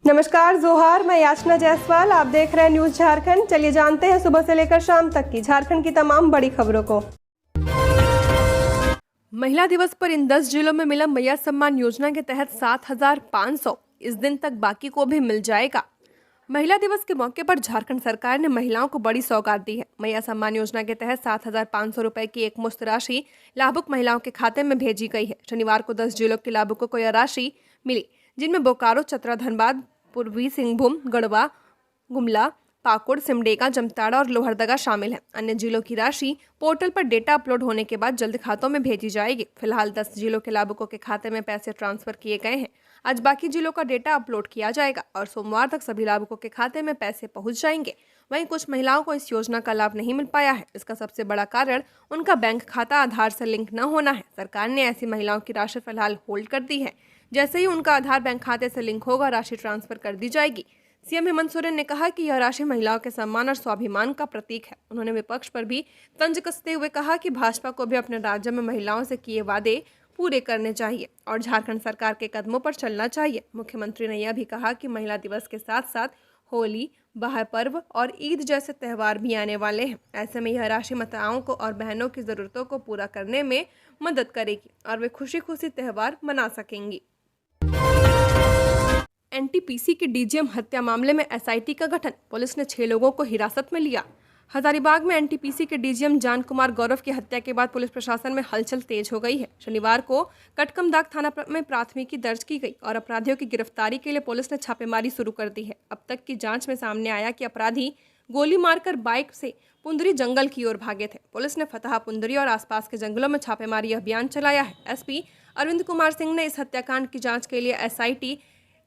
नमस्कार जोहार, मैं याचना जायसवाल। आप देख रहे हैं न्यूज झारखंड। चलिए जानते हैं सुबह से लेकर शाम तक की झारखंड की तमाम बड़ी खबरों को। महिला दिवस पर इन 10 जिलों में मिला मैया सम्मान योजना के तहत 7,500। इस दिन तक बाकी को भी मिल जाएगा। महिला दिवस के मौके पर झारखंड सरकार ने महिलाओं को बड़ी सौगात दी है। मैया सम्मान योजना के तहत 7,500 रुपए की एकमुश्त राशि लाभुक महिलाओं के खाते में भेजी गई है। शनिवार को 10 जिलों के लाभुकों को यह राशि मिली, जिनमें बोकारो, चतरा, धनबाद, पूर्वी सिंहभूम, गढ़वा, गुमला, पाकुड़, सिमडेगा, जमताड़ा और लोहरदगा शामिल हैं। अन्य जिलों की राशि पोर्टल पर डेटा अपलोड होने के बाद जल्द खातों में भेजी जाएगी। फिलहाल 10 जिलों के लाभुकों के खाते में पैसे ट्रांसफर किए गए हैं। आज बाकी जिलों का डेटा अपलोड किया जाएगा और सोमवार तक सभी लाभुकों के खाते में पैसे पहुंच जाएंगे। वहीं कुछ महिलाओं को इस योजना का लाभ नहीं मिल पाया है। इसका सबसे बड़ा कारण उनका बैंक खाता आधार से लिंक न होना है। सरकार ने ऐसी महिलाओं की राशि फिलहाल होल्ड कर दी है। जैसे ही उनका आधार बैंक खाते से लिंक होगा, राशि ट्रांसफर कर दी जाएगी। सीएम हेमंत सोरेन ने कहा कि यह राशि महिलाओं के सम्मान और स्वाभिमान का प्रतीक है। उन्होंने विपक्ष पर भी तंज कसते हुए कहा कि भाजपा को भी अपने राज्य में महिलाओं से किए वादे पूरे करने चाहिए और झारखंड सरकार के कदमों पर चलना चाहिए। मुख्यमंत्री ने यह भी कहा कि महिला दिवस के साथ साथ होली, बाह पर्व और ईद जैसे त्यौहार भी आने वाले हैं। ऐसे में यह राशि माताओं को और बहनों की जरूरतों को पूरा करने में मदद करेगी और वे खुशी खुशी त्यौहार मना सकेंगी। एनटीपीसी की डीजीएम हत्या मामले में एसआईटी का गठन, पुलिस ने 6 लोगों को हिरासत में लिया। हजारीबाग में एनटीपीसी के डीजीएम जान कुमार गौरव की हत्या के बाद पुलिस प्रशासन में हलचल तेज हो गई है। शनिवार को कटकमदाग थाना में प्राथमिकी दर्ज की गई और अपराधियों की गिरफ्तारी के लिए पुलिस ने छापेमारी शुरू कर दी है। अब तक की जांच में सामने आया कि अपराधी गोली मारकर बाइक से पुंदरी जंगल की ओर भागे थे। पुलिस ने फतहा, पुंदरी और आसपास के जंगलों में छापेमारी अभियान चलाया है। एसपी अरविंद कुमार सिंह ने इस हत्याकांड की जांच के लिए एसआईटी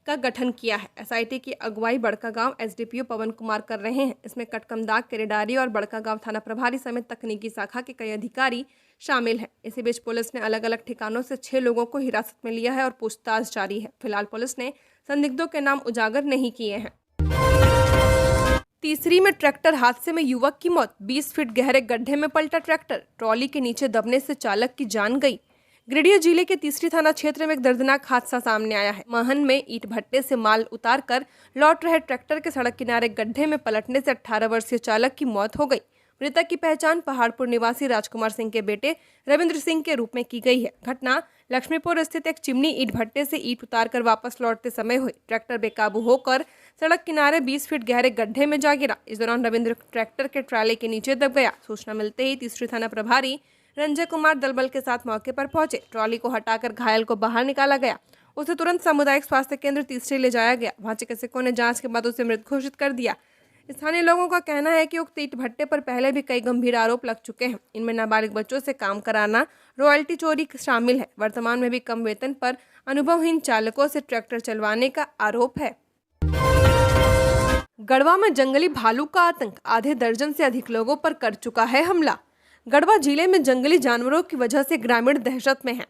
का गठन किया है। एसआईटी की अगुवाई बड़कागांव एसडीपीओ पवन कुमार कर रहे हैं। इसमें कटकमदाग, केरेडारी और बड़कागांव थाना प्रभारी समेत तकनीकी शाखा के कई अधिकारी शामिल हैं। इसी बीच पुलिस ने अलग अलग ठिकानों से 6 लोगों को हिरासत में लिया है और पूछताछ जारी है। फिलहाल पुलिस ने संदिग्धों के नाम उजागर नहीं किए हैं। तीसरी में ट्रैक्टर हादसे में युवक की मौत, 20 फीट गहरे गड्ढे में पलटा ट्रैक्टर, ट्रॉली के नीचे दबने से चालक की जान गई। गिरिडीह जिले के तीसरी थाना क्षेत्र में एक दर्दनाक हादसा सामने आया है। महन में ईंट भट्टे से माल उतारकर लौट रहे ट्रैक्टर के सड़क किनारे गड्ढे में पलटने से 18 वर्षीय चालक की मौत हो गई। मृतक की पहचान पहाड़पुर निवासी राजकुमार सिंह के बेटे रविंद्र सिंह के रूप में की गई है। घटना लक्ष्मीपुर स्थित एक चिमनी ईंट भट्टे से ईंट उतारकर वापस लौटते समय हुई। ट्रैक्टर बेकाबू होकर सड़क किनारे 20 फीट गहरे गड्ढे में जा गिरा। इस दौरान रविंद्र ट्रैक्टर के ट्राले के नीचे दब गया। सूचना मिलते ही तीसरी थाना प्रभारी रंजय कुमार दलबल के साथ मौके पर पहुंचे। ट्रॉली को हटाकर घायल को बाहर निकाला गया। उसे तुरंत सामुदायिक स्वास्थ्य केंद्र तीसरे ले जाया गया। वहां चिकित्सकों ने जांच के बाद उसे मृत घोषित कर दिया। स्थानीय लोगों का कहना है कि उक्त ईंट भट्टे पर पहले भी कई गंभीर आरोप लग चुके हैं। इनमें नाबालिग बच्चों से काम कराना, रॉयल्टी चोरी शामिल है। वर्तमान में भी कम वेतन पर अनुभवहीन चालकों से ट्रैक्टर चलवाने का आरोप है। गढ़वा में जंगली भालू का आतंक, आधे दर्जन से अधिक लोगों पर कर चुका है हमला। गढ़वा जिले में जंगली जानवरों की वजह से ग्रामीण दहशत में हैं।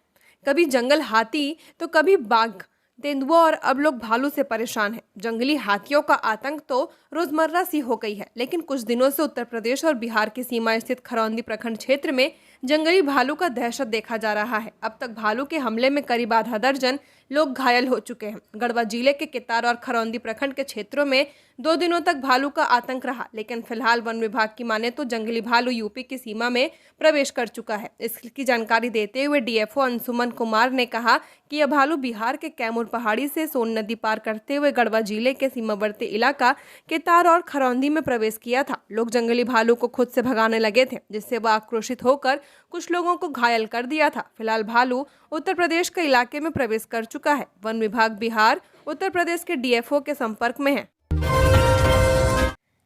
कभी जंगल हाथी तो कभी बाघ, तेंदुआ और अब लोग भालू से परेशान हैं। जंगली हाथियों का आतंक तो रोजमर्रा सी हो गई है, लेकिन कुछ दिनों से उत्तर प्रदेश और बिहार की सीमा स्थित खरौंदी प्रखंड क्षेत्र में जंगली भालू का दहशत देखा जा रहा है। अब तक भालू के हमले में करीब आधा दर्जन लोग घायल हो चुके हैं। गढ़वा जिले के कितार और खरौंदी प्रखंड के क्षेत्रों में 2 दिनों तक भालू का आतंक रहा, लेकिन फिलहाल वन विभाग की माने तो जंगली भालू यूपी की सीमा में प्रवेश कर चुका है। इसकी जानकारी देते हुए डीएफओ अंशुमन कुमार ने कहा कि यह भालू बिहार के कैमूर पहाड़ी से सोन नदी पार करते हुए गढ़वा जिले के सीमावर्ती इलाका कितार और खरौंदी में प्रवेश किया था। लोग जंगली भालू को खुद से भगाने लगे थे, जिससे वह आक्रोशित होकर कुछ लोगों को घायल कर दिया था। फिलहाल भालू उत्तर प्रदेश के इलाके में प्रवेश कर चुका है। वन विभाग बिहार, उत्तर प्रदेश के डीएफओ के संपर्क में है।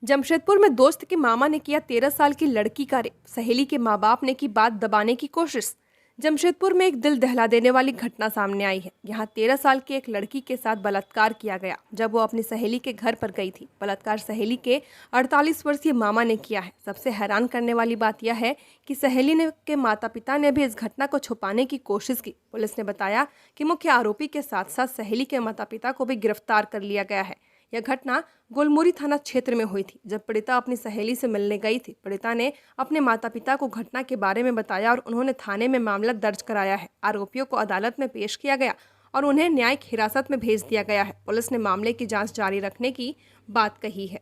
जमशेदपुर में दोस्त के मामा ने किया 13 साल की लड़की का रेप, सहेली के मां बाप ने की बात दबाने की कोशिश। जमशेदपुर में एक दिल दहला देने वाली घटना सामने आई है। यहाँ 13 साल की एक लड़की के साथ बलात्कार किया गया जब वो अपनी सहेली के घर पर गई थी। बलात्कार सहेली के 48 वर्षीय मामा ने किया है। सबसे हैरान करने वाली बात यह है कि सहेली के माता पिता ने भी इस घटना को छुपाने की कोशिश की। पुलिस ने बताया कि मुख्य आरोपी के साथ साथ सहेली के माता पिता को भी गिरफ्तार कर लिया गया है। यह घटना गोलमुरी थाना क्षेत्र में हुई थी, जब पीड़िता अपनी सहेली से मिलने गई थी। पीड़िता ने अपने माता पिता को घटना के बारे में बताया और उन्होंने थाने में मामला दर्ज कराया है। आरोपियों को अदालत में पेश किया गया और उन्हें न्यायिक हिरासत में भेज दिया गया है। पुलिस ने मामले की जांच जारी रखने की बात कही है।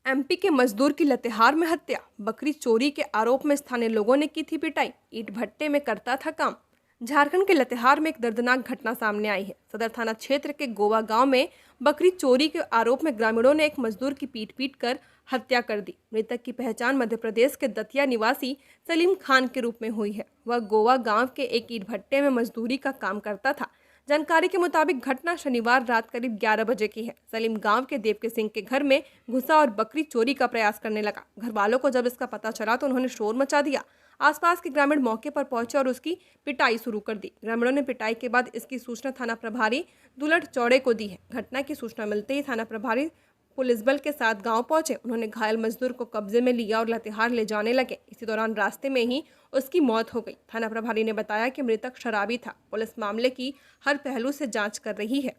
एमपी के मजदूर की लतेहार में हत्या, बकरी चोरी के आरोप में स्थानीय लोगों ने की थी पिटाई, ईंट भट्टे में करता था काम। झारखंड के लतेहार में एक दर्दनाक घटना सामने आई है। सदर थाना क्षेत्र के गोवा गांव में बकरी चोरी के आरोप में ग्रामीणों ने एक मजदूर की पीट कर हत्या कर दी। मृतक की पहचान मध्य प्रदेश के दतिया निवासी सलीम खान के रूप में हुई है। वह गोवा गांव के एक ईंट भट्टे में मजदूरी का काम करता था। जानकारी के मुताबिक घटना शनिवार रात करीब 11 बजे की है। सलीम गांव के देवके सिंह के घर में घुसा और बकरी चोरी का प्रयास करने लगा। घर वालों को जब इसका पता चला तो उन्होंने शोर मचा दिया। आसपास के ग्रामीण मौके पर पहुंचे और उसकी पिटाई शुरू कर दी। ग्रामीणों ने पिटाई के बाद इसकी सूचना थाना प्रभारी दुलट चौड़े को दी है। घटना की सूचना मिलते ही थाना प्रभारी पुलिस बल के साथ गांव पहुंचे। उन्होंने घायल मजदूर को कब्जे में लिया और लतेहार ले जाने लगे। इसी दौरान रास्ते में ही उसकी मौत हो गई। थाना प्रभारी ने बताया कि मृतक शराबी था। पुलिस मामले की हर पहलू से जांच कर रही है।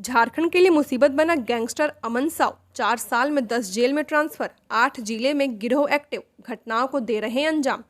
झारखंड के लिए मुसीबत बना गैंगस्टर अमन साव, 4 साल में 10 जेल में ट्रांसफर, 8 जिले में गिरोह एक्टिव, घटनाओं को दे रहे अंजाम।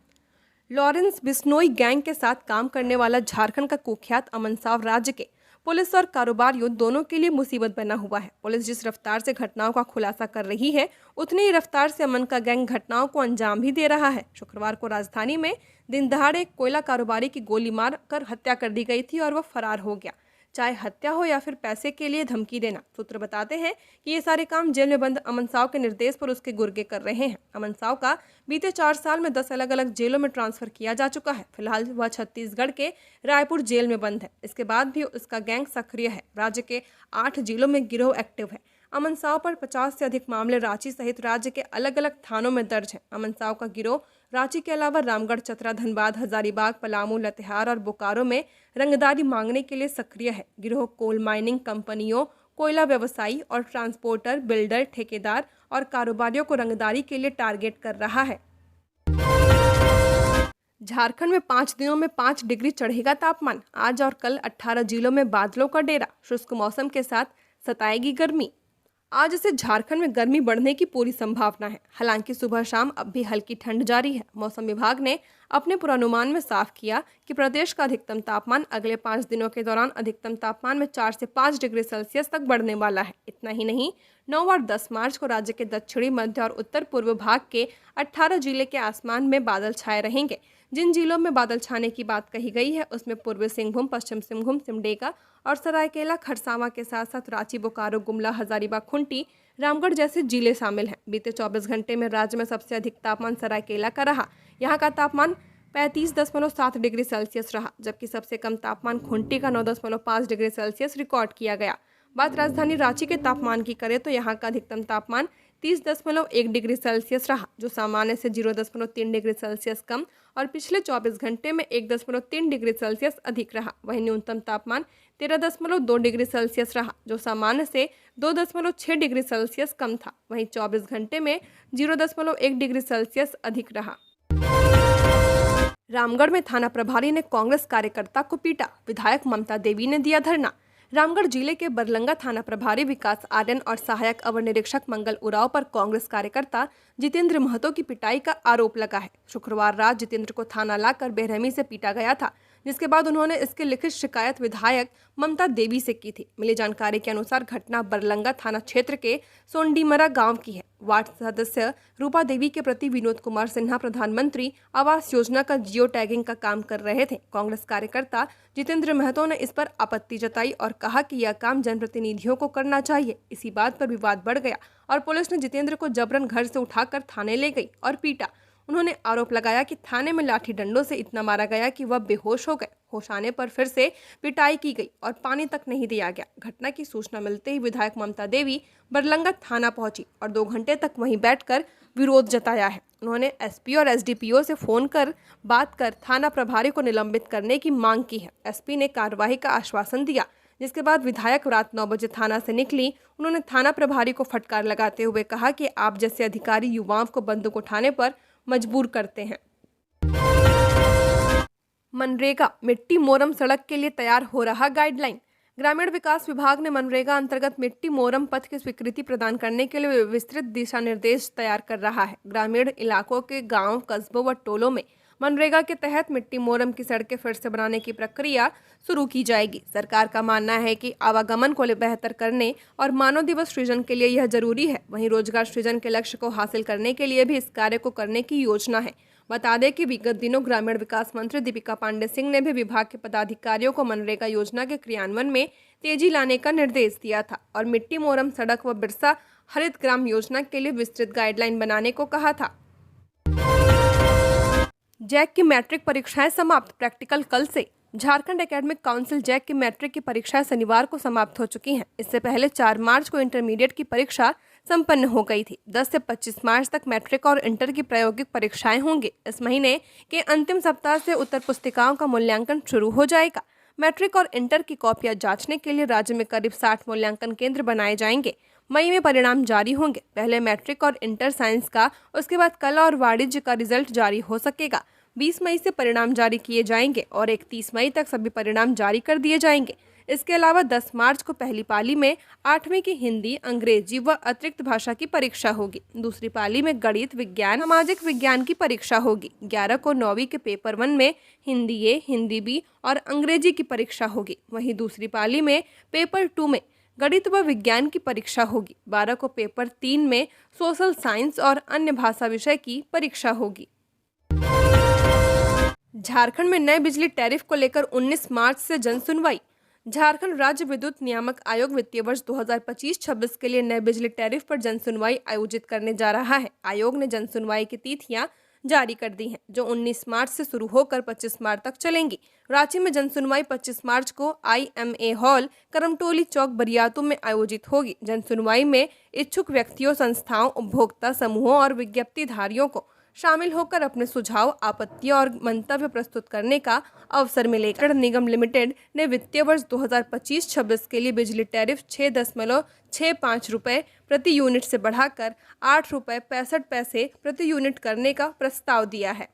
लॉरेंस बिश्नोई गैंग के साथ काम करने वाला झारखंड का कुख्यात अमन साव राज्य के पुलिस और कारोबारियों दोनों के लिए मुसीबत बना हुआ है। पुलिस जिस रफ्तार से घटनाओं का खुलासा कर रही है, उतनी ही रफ्तार से अमन का गैंग घटनाओं को अंजाम भी दे रहा है। शुक्रवार को राजधानी में दिन दहाड़े एक कोयला कारोबारी की गोली मार कर हत्या कर दी गई थी और वह फरार हो गया। चाहे हत्या हो या फिर पैसे के लिए धमकी देना। सूत्र बताते हैं कि ये सारे काम जेल में बंद अमन साव के निर्देश पर उसके गुर्गे कर रहे हैं। अमन साव का बीते 4 साल में 10 अलग अलग जेलों में ट्रांसफर किया जा चुका है। फिलहाल वह छत्तीसगढ़ के रायपुर जेल में बंद है। इसके बाद भी उसका गैंग सक्रिय है। राज्य के 8 जिलों में गिरोह एक्टिव है। अमन साव पर 50 से अधिक मामले रांची सहित राज्य के अलग अलग थानों में दर्ज है। अमन साव का गिरोह रांची के अलावा रामगढ़, चतरा, धनबाद, हजारीबाग, पलामू, लतेहार और बोकारो में रंगदारी मांगने के लिए सक्रिय है। गिरोह कोल माइनिंग कंपनियों, कोयला व्यवसायी और ट्रांसपोर्टर, बिल्डर, ठेकेदार और कारोबारियों को रंगदारी के लिए टारगेट कर रहा है। झारखंड में 5 दिनों में 5 डिग्री चढ़ेगा तापमान। आज और कल 18 जिलों में बादलों का डेरा। शुष्क मौसम के साथ सताएगी गर्मी। आज से झारखंड में गर्मी बढ़ने की पूरी संभावना है। हालांकि सुबह शाम अब भी हल्की ठंड जारी है। मौसम विभाग ने अपने पूर्वानुमान में साफ किया कि प्रदेश का अधिकतम तापमान अगले 5 दिनों के दौरान अधिकतम तापमान में 4 से 5 डिग्री सेल्सियस तक बढ़ने वाला है। इतना ही नहीं, 9 और 10 मार्च को राज्य के दक्षिणी, मध्य और उत्तर पूर्व भाग के 18 जिले के आसमान में बादल छाए रहेंगे। जिन जिलों में बादल छाने की बात कही गई है उसमें पूर्वी सिंहभूम, पश्चिम सिंहभूम, सिमडेगा और सरायकेला खरसावां के साथ साथ रांची, बोकारो, गुमला, हजारीबाग, खूंटी, रामगढ़ जैसे जिले शामिल हैं। बीते 24 घंटे में राज्य में सबसे अधिक तापमान सरायकेला का रहा। यहाँ का तापमान 35.7 डिग्री सेल्सियस रहा, जबकि सबसे कम तापमान खूंटी का 9.5 डिग्री सेल्सियस रिकॉर्ड किया गया। बात राजधानी रांची के तापमान की करें तो यहाँ का अधिकतम तापमान 30.1 डिग्री सेल्सियस रहा, जो सामान्य से 0.3 डिग्री सेल्सियस कम और पिछले 24 घंटे में 1.3 डिग्री सेल्सियस अधिक रहा। वहीं न्यूनतम तापमान 13.2 डिग्री सेल्सियस रहा, जो सामान्य से 2.6 डिग्री सेल्सियस कम था। वहीं 24 घंटे में 0.1 डिग्री सेल्सियस अधिक रहा। रामगढ़ में थाना प्रभारी ने कांग्रेस कार्यकर्ता को पीटा, विधायक ममता देवी ने दिया धरना। रामगढ़ जिले के बरलंगा थाना प्रभारी विकास आर्यन और सहायक अवर निरीक्षक मंगल उराव पर कांग्रेस कार्यकर्ता जितेंद्र महतो की पिटाई का आरोप लगा है। शुक्रवार रात जितेंद्र को थाना लाकर बेरहमी से पीटा गया था, जिसके बाद उन्होंने इसकी लिखित शिकायत विधायक ममता देवी से की थी। मिली जानकारी के अनुसार घटना बरलंगा थाना क्षेत्र के सोंडीमरा गांव की है। वार्ड सदस्य रूपा देवी के प्रति विनोद कुमार सिन्हा प्रधानमंत्री आवास योजना का जियो टैगिंग का काम कर रहे थे। कांग्रेस कार्यकर्ता जितेंद्र महतो ने इस पर आपत्ति जताई और कहा कि यह काम जनप्रतिनिधियों को करना चाहिए। इसी बात पर विवाद बढ़ गया और पुलिस ने जितेंद्र को जबरन घर से उठाकर थाने ले गई और पीटा। उन्होंने आरोप लगाया कि थाने में लाठी डंडों से इतना मारा गया कि वह बेहोश हो गए। होश आने पर फिर से पिटाई की गई और पानी तक नहीं दिया गया। घटना की सूचना मिलते ही विधायक ममता देवी बरलंगा थाना पहुंची और 2 घंटे तक वहीं बैठकर विरोध जताया है। उन्होंने एसपी और एसडीपीओ से फोन कर बात कर थाना प्रभारी को निलंबित करने की मांग की है। एसपी ने कार्रवाई का आश्वासन दिया, जिसके बाद विधायक रात 9 बजे थाना से निकली। उन्होंने थाना प्रभारी को फटकार लगाते हुए कहा कि आप जैसे अधिकारी युवाओं को बंदूक उठाने पर मजबूर करते हैं। मनरेगा मिट्टी मोरम सड़क के लिए तैयार हो रहा गाइडलाइन। ग्रामीण विकास विभाग ने मनरेगा अंतर्गत मिट्टी मोरम पथ की स्वीकृति प्रदान करने के लिए विस्तृत दिशा निर्देश तैयार कर रहा है। ग्रामीण इलाकों के गांव, कस्बों व टोलों में मनरेगा के तहत मिट्टी मोरम की सड़कें फिर से बनाने की प्रक्रिया शुरू की जाएगी। सरकार का मानना है कि आवागमन को बेहतर करने और मानव दिवस सृजन के लिए यह जरूरी है। वहीं रोजगार सृजन के लक्ष्य को हासिल करने के लिए भी इस कार्य को करने की योजना है। बता दें कि विगत दिनों ग्रामीण विकास मंत्री दीपिका पांडे सिंह ने भी विभाग के पदाधिकारियों को मनरेगा योजना के क्रियान्वयन में तेजी लाने का निर्देश दिया था और मिट्टी मोरम सड़क व बिरसा हरित ग्राम योजना के लिए विस्तृत गाइडलाइन बनाने को कहा था। जैक की मैट्रिक परीक्षाएं समाप्त, प्रैक्टिकल कल से। झारखंड एकेडमिक काउंसिल जैक की मैट्रिक की परीक्षाएं शनिवार को समाप्त हो चुकी हैं। इससे पहले 4 मार्च को इंटरमीडिएट की परीक्षा संपन्न हो गई थी। 10 से 25 मार्च तक मैट्रिक और इंटर की प्रायोगिक परीक्षाएं होंगी। इस महीने के अंतिम सप्ताह से उत्तर पुस्तिकाओं का मूल्यांकन शुरू हो जाएगा। मैट्रिक और इंटर की कॉपियां जांचने के लिए राज्य में करीब 60 मूल्यांकन केंद्र बनाए जाएंगे। मई में परिणाम जारी होंगे। पहले मैट्रिक और इंटर साइंस का, उसके बाद कला और वाणिज्य का रिजल्ट जारी हो सकेगा। 20 मई से परिणाम जारी किए जाएंगे और 31 मई तक सभी परिणाम जारी कर दिए जाएंगे। इसके अलावा 10 मार्च को पहली पाली में 8वीं की हिंदी, अंग्रेजी व अतिरिक्त भाषा की परीक्षा होगी। दूसरी पाली में गणित, विज्ञान, सामाजिक विज्ञान की परीक्षा होगी। 11 को 9वीं के पेपर 1 में हिंदी ए, हिंदी बी और अंग्रेजी की परीक्षा होगी। वहीं दूसरी पाली में पेपर 2 में गणित व विज्ञान की परीक्षा होगी। 12 को पेपर 3 में सोशल साइंस और अन्य भाषा विषय की परीक्षा होगी। झारखंड में नए बिजली टैरिफ को लेकर 19 मार्च से जनसुनवाई। झारखंड राज्य विद्युत नियामक आयोग वित्तीय वर्ष 2025-26 के लिए नए बिजली टैरिफ पर जनसुनवाई आयोजित करने जा रहा है। आयोग ने जनसुनवाई की तिथियां जारी कर दी हैं, जो 19 मार्च से शुरू होकर 25 मार्च तक चलेंगी। रांची में जनसुनवाई 25 मार्च को IMA हॉल, करमटोली चौक, बरियातू में आयोजित होगी। जनसुनवाई में इच्छुक व्यक्तियों, संस्थाओं, उपभोक्ता समूहों और विज्ञप्तिधारियों को शामिल होकर अपने सुझाव, आपत्तियां और मंतव्य प्रस्तुत करने का अवसर मिलेगा। नगर निगम लिमिटेड ने वित्तीय वर्ष 2025-26 के लिए बिजली टैरिफ 6.65 रुपये प्रति यूनिट से बढ़ाकर 8 रुपये 65 पैसे प्रति यूनिट करने का प्रस्ताव दिया है।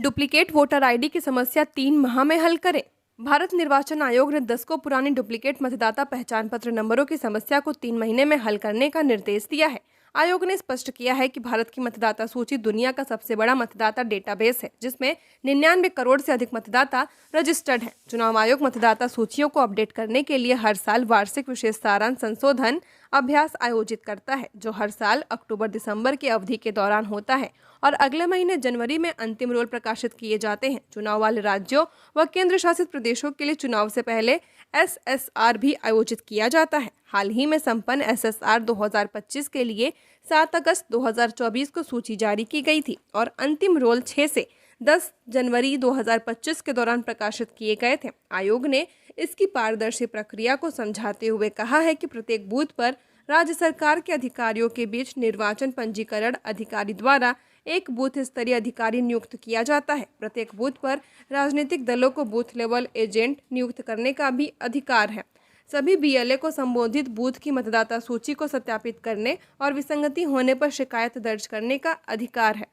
डुप्लीकेट वोटर ID की समस्या 3 माह में हल करें। भारत निर्वाचन आयोग ने 10 को पुरानी डुप्लीकेट मतदाता पहचान पत्र नंबरों की समस्या को 3 महीने में हल करने का निर्देश दिया है। आयोग ने स्पष्ट किया है कि भारत की मतदाता सूची दुनिया का सबसे बड़ा मतदाता डेटाबेस है, जिसमें 99 करोड़ से अधिक मतदाता रजिस्टर्ड हैं। चुनाव आयोग मतदाता सूचियों को अपडेट करने के लिए हर साल वार्षिक विशेष सारांश संशोधन अभ्यास आयोजित करता है, जो हर साल अक्टूबर-दिसंबर की अवधि के दौरान होता है और अगले महीने जनवरी में अंतिम रोल प्रकाशित किए जाते हैं। चुनाव वाले राज्यों व केंद्र शासित प्रदेशों के लिए चुनाव से पहले SSR भी आयोजित किया जाता है। हाल ही में संपन्न SSR 2025 के लिए 7 अगस्त 2024 को सूची जारी की गई थी और अंतिम रोल 6 से 10 जनवरी 2025 के दौरान प्रकाशित किए गए थे। आयोग ने इसकी पारदर्शी प्रक्रिया को समझाते हुए कहा है कि प्रत्येक बूथ पर राज्य सरकार के अधिकारियों के बीच निर्वाचन पंजीकरण अधिकारी द्वारा एक बूथ स्तरीय अधिकारी नियुक्त किया जाता है। प्रत्येक बूथ पर राजनीतिक दलों को बूथ लेवल एजेंट नियुक्त करने का भी अधिकार है। सभी BLA को संबोधित बूथ की मतदाता सूची को सत्यापित करने और विसंगति होने पर शिकायत दर्ज करने का अधिकार है।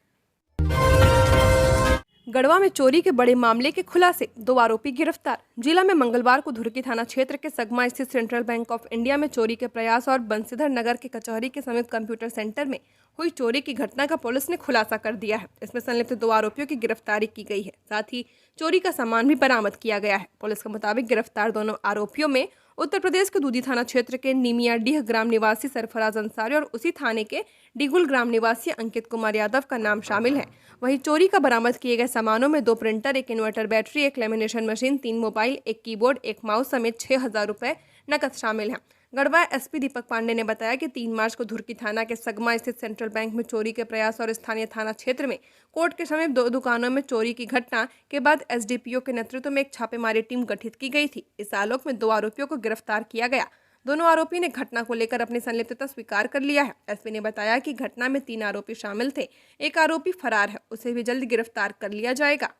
गढ़वा में चोरी के बड़े मामले के खुलासे, 2 आरोपी गिरफ्तार। जिला में मंगलवार को धुरकी थाना क्षेत्र के सगमा स्थित सेंट्रल बैंक ऑफ इंडिया में चोरी के प्रयास और बंसीधर नगर के कचहरी के समीप कंप्यूटर सेंटर में हुई चोरी की घटना का पुलिस ने खुलासा कर दिया है। इसमें संलिप्त 2 आरोपियों की गिरफ्तारी की गई है। साथ ही चोरी का सामान भी बरामद किया गया है। पुलिस के मुताबिक गिरफ्तार दोनों आरोपियों में उत्तर प्रदेश के दूधी थाना क्षेत्र के निमियाडीह ग्राम निवासी सरफराज अंसारी और उसी थाने के डिगुल ग्राम निवासी अंकित कुमार यादव का नाम शामिल है। वहीं चोरी का बरामद किए गए सामानों में 2 printer, 1 inverter battery, 1 lamination machine, 3 mobile, 1 keyboard, 1 mouse समेत 6000 रुपए नकद शामिल हैं। गढ़वा SP दीपक पांडे ने बताया कि 3 मार्च को धुरकी थाना के सगमा स्थित सेंट्रल बैंक में चोरी के प्रयास और स्थानीय थाना क्षेत्र में कोर्ट के समीप 2 दुकानों में चोरी की घटना के बाद SDPO के नेतृत्व में एक छापेमारी टीम गठित की गई थी। इस आलोक में 2 आरोपियों को गिरफ्तार किया गया। दोनों आरोपी ने घटना को लेकर अपनी संलिप्तता स्वीकार कर लिया है। SP ने बताया कि घटना में 3 आरोपी शामिल थे। एक आरोपी फरार है, उसे भी जल्द गिरफ्तार कर लिया जाएगा।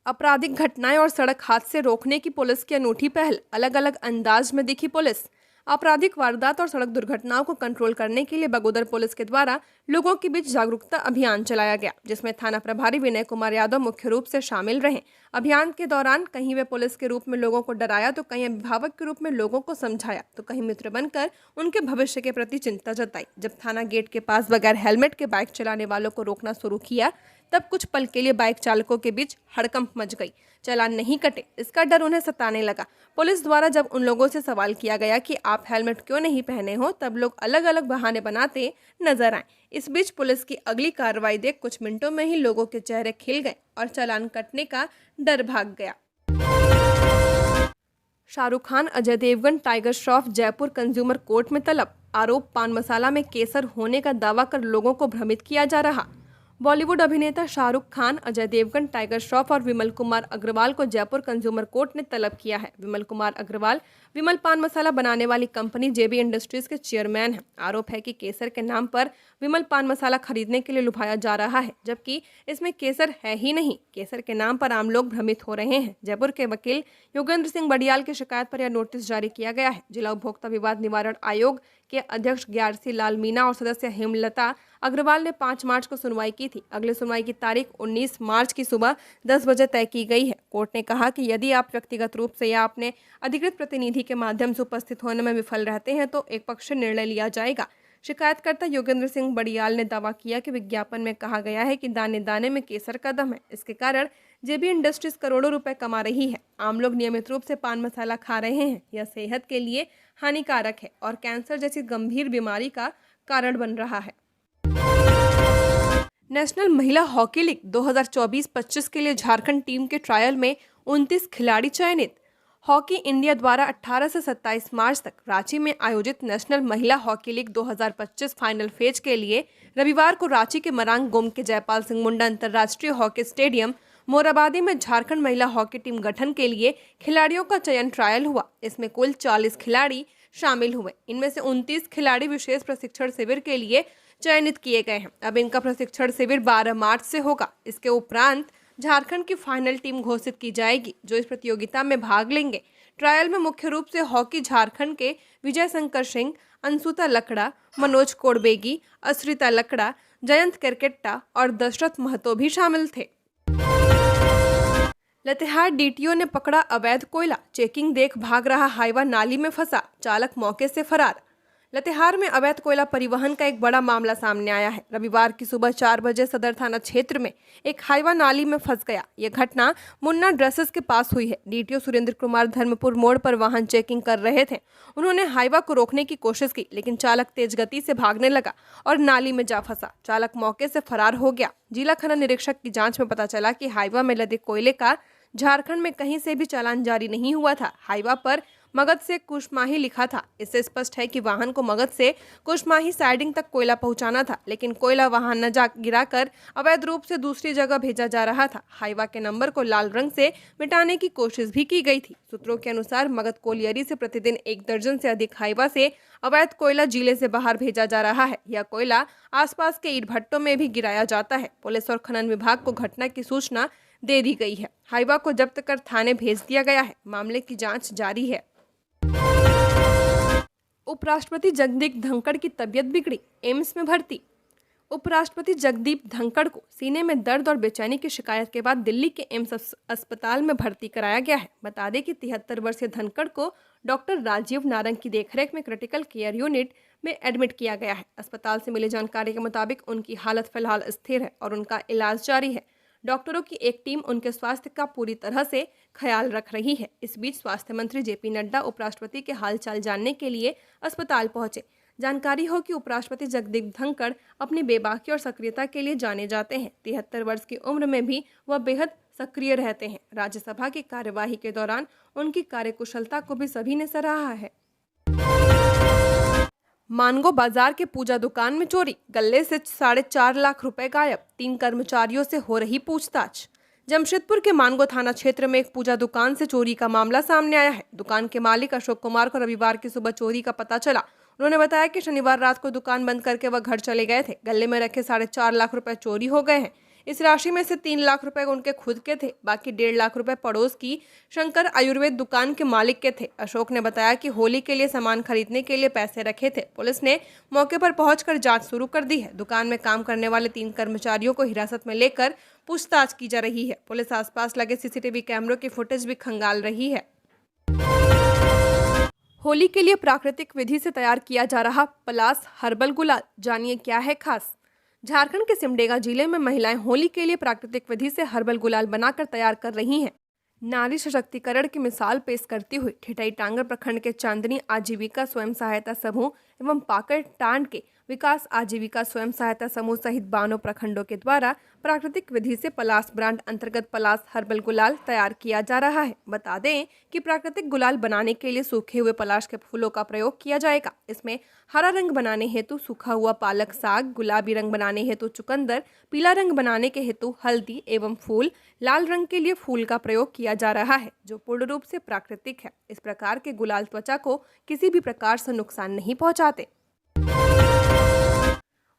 आपराधिक घटनाएं और सड़क हादसे रोकने की पुलिस की अनूठी पहल, अलग अलग अंदाज में दिखी पुलिस। आपराधिक वारदात और सड़क दुर्घटनाओं को कंट्रोल करने के लिए बगोदर पुलिस के द्वारा लोगों के बीच जागरूकता अभियान चलाया गया, जिसमें थाना प्रभारी विनय कुमार यादव मुख्य रूप से शामिल रहे। अभियान के दौरान कहीं वे पुलिस के रूप में लोगों को डराया, तो कहीं अभिभावक के रूप में लोगों को समझाया, तो कहीं मित्र बनकर उनके भविष्य के प्रति चिंता जताई। जब थाना गेट के पास बगैर हेलमेट के बाइक चलाने वालों को रोकना शुरू किया, तब कुछ पल के लिए बाइक चालकों के बीच हड़कंप मच गई। चालान नहीं कटे, इसका डर उन्हें सताने लगा। पुलिस द्वारा जब उन लोगों से सवाल किया गया कि आप हेलमेट क्यों नहीं पहने हो, तब लोग अलग अलग बहाने बनाते नजर आए। इस बीच पुलिस की अगली कार्रवाई देख कुछ मिनटों में ही लोगों के चेहरे खिल गए और चालान कटने का डर भाग गया। Shahrukh Khan Ajay Devgan Tiger Shroff Jaipur consumer court में तलब। आरोप पान मसाला में केसर होने का दावा कर लोगों को भ्रमित किया जा रहा। बॉलीवुड अभिनेता शाहरुख खान, अजय देवगन, टाइगर श्रॉफ और विमल कुमार अग्रवाल को जयपुर कंज्यूमर कोर्ट ने तलब किया है। विमल कुमार अग्रवाल विमल पान मसाला बनाने वाली कंपनी जेबी इंडस्ट्रीज के चेयरमैन हैं। आरोप है कि केसर के नाम पर विमल पान मसाला खरीदने के लिए लुभाया जा रहा है, जबकि इसमें केसर है ही नहीं। केसर के नाम पर आम लोग भ्रमित हो रहे हैं। जयपुर के वकील योगेंद्र सिंह बडियाल की शिकायत पर यह नोटिस जारी किया गया है। जिला उपभोक्ता विवाद निवारण आयोग के अध्यक्ष ग्यारसी लाल मीणा और सदस्य हेमलता अग्रवाल ने 5 मार्च को सुनवाई की थी। अगली सुनवाई की तारीख 19 मार्च की सुबह 10 बजे तय की गई है। कोर्ट ने कहा कि यदि आप व्यक्तिगत रूप से या अपने अधिकृत प्रतिनिधि के माध्यम से उपस्थित होने में विफल रहते हैं तो एक पक्ष निर्णय लिया जाएगा। शिकायतकर्ता योगेंद्र सिंह बडियाल ने दावा किया कि विज्ञापन में कहा गया है कि दाने दाने में केसर का दम है। इसके कारण जेबी इंडस्ट्रीज करोड़ों रुपए कमा रही है। आम लोग नियमित रूप से पान मसाला खा रहे हैं। यह सेहत के लिए हानिकारक है और कैंसर जैसी गंभीर बीमारी का कारण बन रहा है। नेशनल महिला हॉकी लीग 2024-25 के लिए झारखंड टीम के ट्रायल में 29 खिलाड़ी चयनित। हॉकी इंडिया द्वारा 18 से 27 मार्च तक रांची में आयोजित नेशनल महिला हॉकी लीग 2025 फाइनल फेज के लिए रविवार को रांची के मरांग गोम के जयपाल सिंह मुंडा अंतर्राष्ट्रीय हॉकी स्टेडियम मोराबादी में झारखंड महिला हॉकी टीम गठन के लिए खिलाड़ियों का चयन ट्रायल हुआ। इसमें कुल 40 खिलाड़ी शामिल हुए। इनमें से 29 खिलाड़ी विशेष प्रशिक्षण शिविर के लिए चयनित किए गए हैं। अब इनका प्रशिक्षण शिविर 12 मार्च से होगा। इसके उपरांत झारखंड की फाइनल टीम घोषित की जाएगी, जो इस प्रतियोगिता में भाग लेंगे। ट्रायल में मुख्य रूप से हॉकी झारखंड के विजय शंकर सिंह, अंशुता लकड़ा, मनोज कोडबेगी, अश्रिता लकड़ा, जयंत करकेट्टा और दशरथ महतो भी शामिल थे। लातेहार डीटीओ ने पकड़ा अवैध कोयला। चेकिंग देख भाग रहा हाईवा नाली में फंसा, चालक मौके से फरार। लातेहार में अवैध कोयला परिवहन का एक बड़ा मामला सामने आया है। रविवार की सुबह 4 बजे सदर थाना क्षेत्र में एक हाईवा नाली में फंस गया। यह घटना मुन्ना ड्रेसेस के पास हुई है। डीटीओ सुरेंद्र कुमार धर्मपुर मोड़ पर वाहन चेकिंग कर रहे थे। उन्होंने हाईवा को रोकने की कोशिश की, लेकिन चालक तेज गति से भागने लगा और नाली में जा फंसा। चालक मौके से फरार हो गया। जिला खनन निरीक्षक की जांच में पता चला कि हाईवा में लदे कोयले का झारखंड में कहीं से भी चालान जारी नहीं हुआ था। हाईवा पर मगध से कुशमाही लिखा था। इससे स्पष्ट है कि वाहन को मगध से कुशमाही साइडिंग तक कोयला पहुंचाना था, लेकिन कोयला वहां न जा गिराकर अवैध रूप से दूसरी जगह भेजा जा रहा था। हाईवा के नंबर को लाल रंग से मिटाने की कोशिश भी की गई थी। सूत्रों के अनुसार मगध कोलियरी से प्रतिदिन 1 दर्जन से अधिक हाईवा से अवैध कोयला जिले से बाहर भेजा जा रहा है। यह कोयला आसपास के ईंट भट्टों में भी गिराया जाता है। पुलिस और खनन विभाग को घटना की सूचना दे दी गई है। हाईवा को जब्त कर थाने भेज दिया गया है। मामले की जांच जारी है। उपराष्ट्रपति जगदीप धनखड़ की तबीयत बिगड़ी, एम्स में भर्ती। उपराष्ट्रपति जगदीप धनखड़ को सीने में दर्द और बेचैनी की शिकायत के बाद दिल्ली के एम्स अस्पताल में भर्ती कराया गया है। बता दें कि 73 वर्षीय धनखड़ को डॉक्टर राजीव नारंग की देखरेख में क्रिटिकल केयर यूनिट में एडमिट किया गया है। अस्पताल से मिली जानकारी के मुताबिक उनकी हालत फिलहाल स्थिर है और उनका इलाज जारी है। डॉक्टरों की एक टीम उनके स्वास्थ्य का पूरी तरह से ख्याल रख रही है। इस बीच स्वास्थ्य मंत्री जेपी नड्डा उपराष्ट्रपति के हालचाल जानने के लिए अस्पताल पहुंचे। जानकारी हो कि उपराष्ट्रपति जगदीप धनखड़ अपनी बेबाकी और सक्रियता के लिए जाने जाते हैं। 73 वर्ष की उम्र में भी वह बेहद सक्रिय रहते हैं। राज्यसभा की कार्यवाही के दौरान उनकी कार्यकुशलता को भी सभी ने सराहा है। मानगो बाजार के पूजा दुकान में चोरी, गल्ले से 4.5 लाख रुपए गायब। 3 कर्मचारियों से हो रही पूछताछ। जमशेदपुर के मानगो थाना क्षेत्र में एक पूजा दुकान से चोरी का मामला सामने आया है। दुकान के मालिक अशोक कुमार को रविवार की सुबह चोरी का पता चला। उन्होंने बताया कि शनिवार रात को दुकान बंद करके वह घर चले गए थे। गले में रखे 4.5 लाख रुपए चोरी हो गए हैं। इस राशि में से 3 लाख रुपए उनके खुद के थे, बाकी 1.5 लाख रुपए पड़ोस की शंकर आयुर्वेद दुकान के मालिक के थे। अशोक ने बताया कि होली के लिए सामान खरीदने के लिए पैसे रखे थे। पुलिस ने मौके पर पहुंचकर जांच शुरू कर दी है। दुकान में काम करने वाले 3 कर्मचारियों को हिरासत में लेकर पूछताछ की जा रही है। पुलिस आसपास लगे सीसीटीवी कैमरों की फुटेज भी खंगाल रही है। होली के लिए प्राकृतिक विधि से तैयार किया जा रहा पलास हर्बल गुलाल, जानिए क्या है खास। झारखंड के सिमडेगा जिले में महिलाएं होली के लिए प्राकृतिक विधि से हर्बल गुलाल बनाकर तैयार कर रही हैं। नारी सशक्तिकरण की मिसाल पेश करती हुई ठिठई टांगर प्रखंड के चांदनी आजीविका स्वयं सहायता समूह एवं पाकर टांड के विकास आजीविका स्वयं सहायता समूह सहित 52 प्रखंडों के द्वारा प्राकृतिक विधि से पलास ब्रांड अंतर्गत पलास हर्बल गुलाल तैयार किया जा रहा है। बता दें कि प्राकृतिक गुलाल बनाने के लिए सूखे हुए पलाश के फूलों का प्रयोग किया जाएगा। इसमें हरा रंग बनाने हेतु सूखा हुआ पालक साग, गुलाबी रंग बनाने हेतु चुकंदर, पीला रंग बनाने के हेतु हल्दी एवं फूल, लाल रंग के लिए फूल का प्रयोग किया जा रहा है, जो पूर्ण रूप से प्राकृतिक है। इस प्रकार के गुलाल त्वचा को किसी भी प्रकार से नुकसान नहीं पहुंचाते।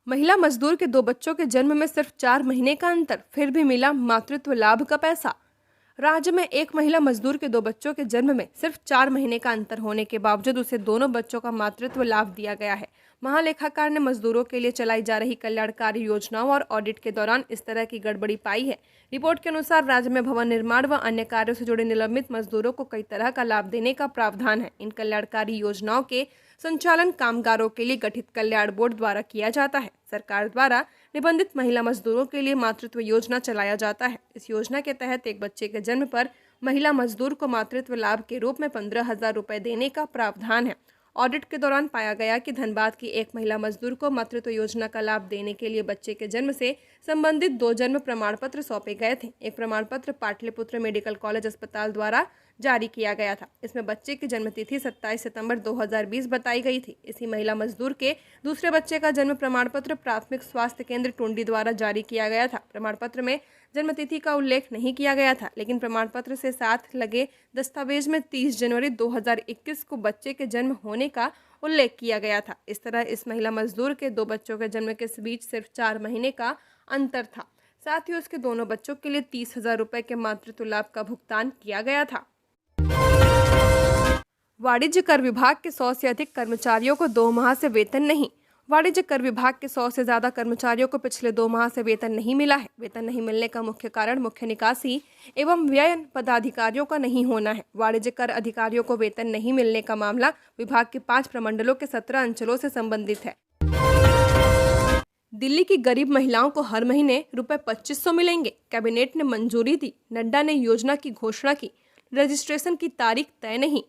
महिला मजदूर के 2 बच्चों के जन्म में सिर्फ 4 महीने का अंतर, फिर भी मिला मातृत्व लाभ का पैसा। राज्य में एक महिला मजदूर के 2 बच्चों के जन्म में सिर्फ 4 महीने का अंतर होने के बावजूद उसे दोनों बच्चों का मातृत्व लाभ दिया गया है। महालेखाकार ने मजदूरों के लिए चलाई जा रही कल्याणकारी योजनाओं और ऑडिट के दौरान इस तरह की गड़बड़ी पाई है। रिपोर्ट के अनुसार राज्य में भवन निर्माण व अन्य कार्यों से जुड़े निलंबित मजदूरों को कई तरह का लाभ देने का प्रावधान है। इन कल्याणकारी योजनाओं के संचालन कामगारों के लिए गठित कल्याण बोर्ड द्वारा किया जाता है। सरकार द्वारा निबंधित महिला मजदूरों के लिए मातृत्व योजना चलाया जाता है। इस योजना के तहत एक बच्चे के जन्म पर महिला मजदूर को मातृत्व लाभ के रूप में 15,000 रुपए देने का प्रावधान है। ऑडिट के दौरान पाया गया कि धनबाद की एक महिला मजदूर को मातृत्व योजना का लाभ देने के लिए बच्चे के जन्म से संबंधित 2 जन्म प्रमाण पत्र सौंपे गए थे। एक प्रमाण पत्र पाटलिपुत्र मेडिकल कॉलेज अस्पताल द्वारा जारी किया गया था। इसमें बच्चे की जन्म तिथि 27 सितंबर 2020 बताई गई थी। इसी महिला मजदूर के दूसरे बच्चे का जन्म प्रमाण पत्र प्राथमिक स्वास्थ्य केंद्र टुंडी द्वारा जारी किया गया था। प्रमाण पत्र में जन्म तिथि का उल्लेख नहीं किया गया था, लेकिन प्रमाण पत्र से साथ लगे दस्तावेज में 30 जनवरी 2021 को बच्चे के जन्म होने का उल्लेख किया गया था। इस तरह इस महिला मजदूर के 2 बच्चों के जन्म के बीच सिर्फ 4 महीने का अंतर था। साथ ही उसके दोनों बच्चों के लिए 30,000 रुपए के मातृत्व लाभ का भुगतान किया गया था। वाणिज्य कर विभाग के 100 से अधिक कर्मचारियों को 2 माह से वेतन नहीं। वाणिज्य कर विभाग के 100 से ज्यादा कर्मचारियों को पिछले 2 माह से वेतन नहीं मिला है। वेतन नहीं मिलने का मुख्य कारण मुख्य निकासी एवं व्यय पदाधिकारियों का नहीं होना है। वाणिज्य कर अधिकारियों को वेतन नहीं मिलने का मामला विभाग के 5 प्रमंडलों के 17 अंचलों से संबंधित है। दिल्ली की गरीब महिलाओं को हर महीने रुपए 2500 मिलेंगे, कैबिनेट ने मंजूरी दी। नड्डा ने योजना की घोषणा की, रजिस्ट्रेशन की तारीख तय नहीं।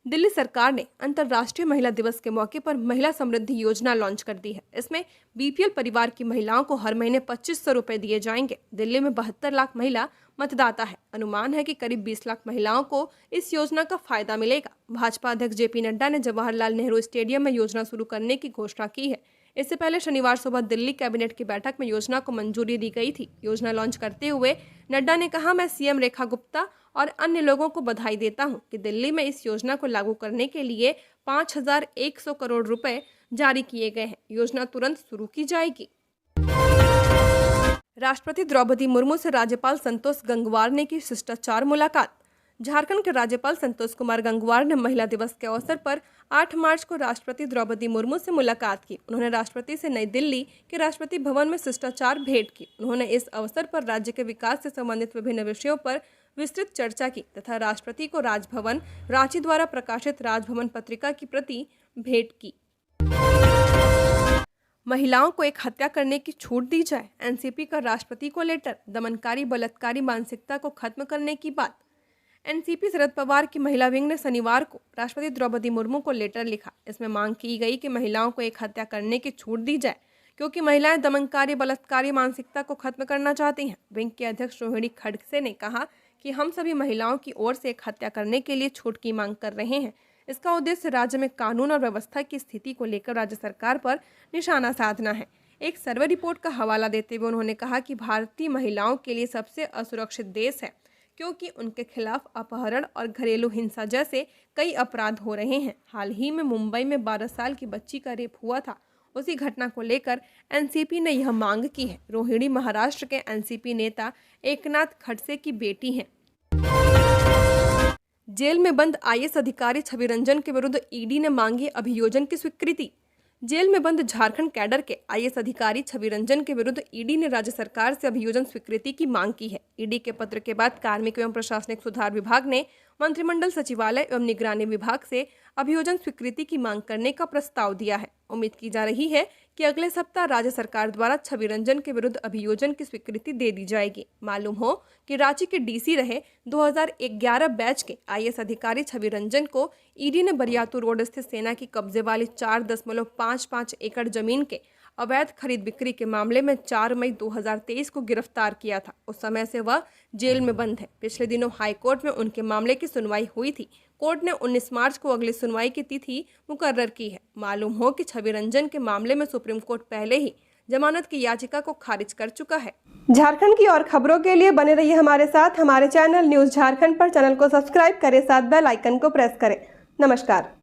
दिल्ली सरकार ने अंतर्राष्ट्रीय महिला दिवस के मौके पर महिला समृद्धि योजना लॉन्च कर दी है। इसमें बीपीएल परिवार की महिलाओं को हर महीने 2500 रुपए दिए जाएंगे। दिल्ली में 72 लाख महिला मतदाता है। अनुमान है कि करीब 20 लाख महिलाओं को इस योजना का फायदा मिलेगा। भाजपा अध्यक्ष जेपी नड्डा ने जवाहरलाल नेहरू स्टेडियम में योजना शुरू करने की घोषणा की है। इससे पहले शनिवार सुबह दिल्ली कैबिनेट की बैठक में योजना को मंजूरी दी गई थी। योजना लॉन्च करते हुए नड्डा ने कहा, मैं सीएम रेखा गुप्ता और अन्य लोगों को बधाई देता हूं कि दिल्ली में इस योजना को लागू करने के लिए 5,100 करोड़ रुपए जारी किए गए हैं। योजना तुरंत शुरू की जाएगी। राष्ट्रपति द्रौपदी मुर्मू से राज्यपाल संतोष गंगवार ने की शिष्टाचार मुलाकात। झारखंड के राज्यपाल संतोष कुमार गंगवार ने महिला दिवस के अवसर पर 8 मार्च को राष्ट्रपति द्रौपदी मुर्मू से मुलाकात की। उन्होंने राष्ट्रपति से नई दिल्ली के राष्ट्रपति भवन में शिष्टाचार भेंट की। उन्होंने इस अवसर पर राज्य के विकास से संबंधित विभिन्न विषयों पर विस्तृत चर्चा की तथा राष्ट्रपति को राजभवन रांची द्वारा प्रकाशित राजभवन पत्रिका की प्रति भेंट की। महिलाओं को एक हत्या करने की छूट दी जाए, एनसीपी का राष्ट्रपति को लेटर। दमनकारी बलात्कारी मानसिकता को खत्म करने की बात। एनसीपी शरद पवार की महिला विंग ने शनिवार को राष्ट्रपति द्रौपदी मुर्मू को लेटर लिखा। इसमें मांग की गई कि महिलाओं को एक हत्या करने की छूट दी जाए, क्योंकि महिलाएं दमनकारी बलात्कारी मानसिकता को खत्म करना चाहती हैं। विंग के अध्यक्ष रोहिणी खड़से ने कहा कि हम सभी महिलाओं की ओर से एक हत्या करने के लिए छूट की मांग कर रहे हैं। इसका उद्देश्य राज्य में कानून और व्यवस्था की स्थिति को लेकर राज्य सरकार पर निशाना साधना है। एक सर्वे रिपोर्ट का हवाला देते हुए उन्होंने कहा कि भारतीय महिलाओं के लिए सबसे असुरक्षित देश है, क्योंकि उनके खिलाफ अपहरण और घरेलू हिंसा जैसे कई अपराध हो रहे हैं। हाल ही में मुंबई में 12 साल की बच्ची का रेप हुआ था उसी घटना को लेकर एनसीपी ने यह मांग की है। रोहिणी महाराष्ट्र के एनसीपी नेता एकनाथ खड़से की बेटी हैं। जेल में बंद आईएएस अधिकारी छवि रंजन के विरुद्ध ईडी ने मांगी अभियोजन की स्वीकृति। जेल में बंद झारखंड कैडर के आईएएस अधिकारी छवि रंजन के विरुद्ध ईडी ने राज्य सरकार से अभियोजन स्वीकृति की मांग की है। ईडी के पत्र के बाद कार्मिक एवं प्रशासनिक सुधार विभाग ने मंत्रिमंडल सचिवालय एवं निगरानी विभाग से अभियोजन स्वीकृति की मांग करने का प्रस्ताव दिया है। उम्मीद की जा रही है कि अगले सप्ताह राज्य सरकार द्वारा छवि रंजन के विरुद्ध अभियोजन की स्वीकृति दे दी जाएगी। मालूम हो कि रांची के डीसी रहे 2011 बैच के आईएएस अधिकारी छवि रंजन को ईडी ने बरियातू रोड स्थित सेना की कब्जे वाली 4.55 एकड़ जमीन के अवैध खरीद बिक्री के मामले में 4 मई 2023 को गिरफ्तार किया था। उस समय से वह जेल में बंद है। पिछले दिनों हाईकोर्ट में उनके मामले की सुनवाई हुई थी। कोर्ट ने 19 मार्च को अगली सुनवाई की तिथि मुकर्रर की है। मालूम हो कि छवि रंजन के मामले में सुप्रीम कोर्ट पहले ही जमानत की याचिका को खारिज कर चुका है। झारखंड की और खबरों के लिए बने रहिए हमारे साथ। हमारे चैनल न्यूज झारखंड पर चैनल को सब्सक्राइब करें, साथ बेल आइकन को प्रेस करें। नमस्कार।